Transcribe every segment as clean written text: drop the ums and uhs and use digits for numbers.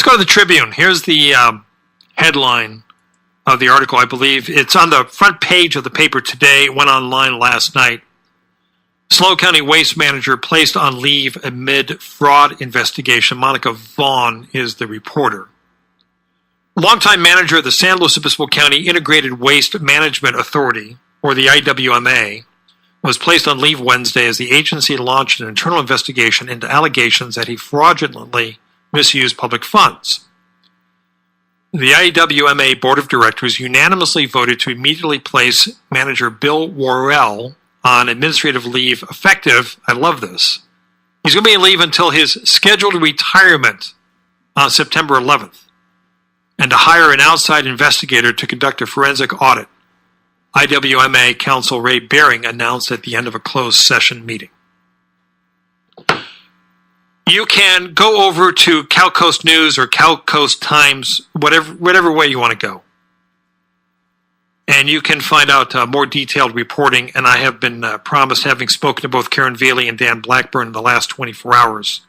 Let's go to the Tribune. Here's the headline of the article. I believe it's on the front page of the paper today. It went online last night. SLO County waste manager placed on leave amid fraud investigation. Monica Vaughn is the reporter. Longtime manager of the San Luis Obispo County Integrated Waste Management Authority, or the IWMA, was placed on leave Wednesday as the agency launched an internal investigation into allegations that he fraudulently misused public funds. The IWMA Board of Directors unanimously voted to immediately place manager Bill Worrell on administrative leave effective, I love this, he's going to be on leave until his scheduled retirement on September 11th, and to hire an outside investigator to conduct a forensic audit. IWMA counsel Ray Bering announced at the end of a closed session meeting. You can go over to CalCoastNews or CalCoast Times, whatever way you want to go. And you can find out more detailed reporting. And I have been promised, having spoken to both Karen Vealey and Dan Blackburn in the last 24 hours,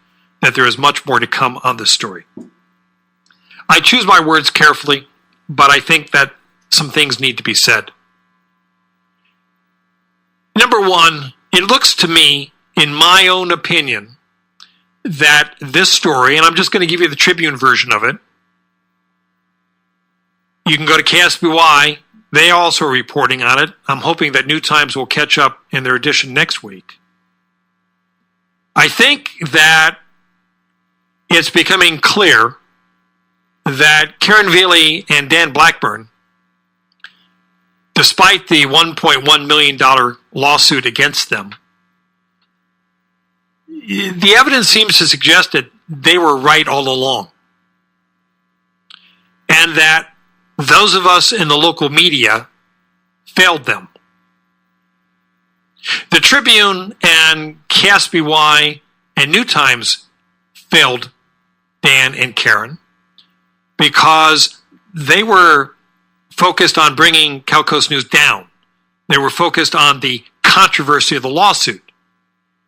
that there is much more to come on this story. I choose my words carefully, but I think that some things need to be said. Number one, it looks to me, in my own opinion, that this story, and I'm just going to give you the Tribune version of it. You can go to KSBY. They also are reporting on it. I'm hoping that New Times will catch up in their edition next week. I think that it's becoming clear that Karen Vealey and Dan Blackburn, despite the $1.1 million lawsuit against them, the evidence seems to suggest that they were right all along. And that those of us in the local media failed them. The Tribune and KSBY and New Times failed Dan and Karen because they were focused on bringing CalCoastNews down. They were focused on the controversy of the lawsuit.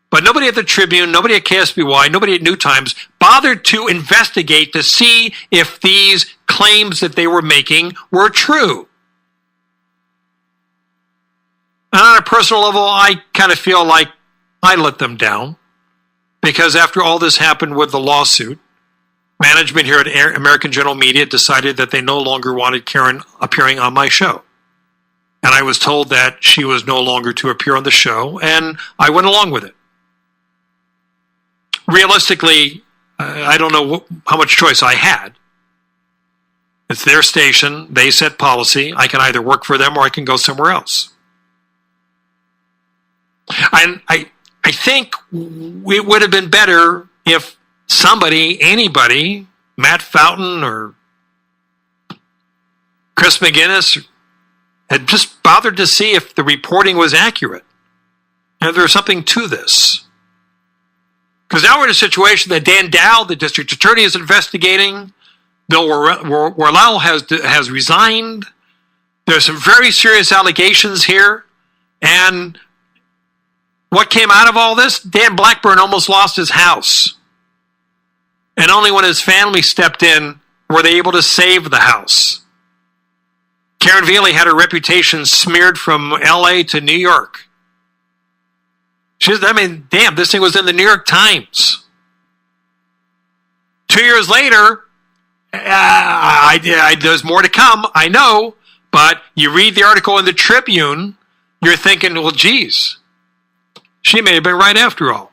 But nobody at the Tribune, nobody at KSBY, nobody at New Times bothered to investigate to see if these claims that they were making were true. And on a personal level, I kind of feel like I let them down, because after all this happened with the lawsuit, management here at American General Media decided that they no longer wanted Karen appearing on my show. And I was told that she was no longer to appear on the show, and I went along with it. Realistically, I don't know how much choice I had. It's their station. They set policy. I can either work for them or I can go somewhere else. And I think it would have been better if somebody, anybody, Matt Fountain or Chris McGinnis, had just bothered to see if the reporting was accurate and if there was something to this. Because now we're in a situation that Dan Dow, the district attorney, is investigating. Bill Worrell has resigned. There's some very serious allegations here. And what came out of all this? Dan Blackburn almost lost his house. And only when his family stepped in were they able to save the house. Karen Vealey had her reputation smeared from L.A. to New York. This thing was in the New York Times. 2 years later, there's more to come, I know, but you read the article in the Tribune, you're thinking, well, geez, she may have been right after all.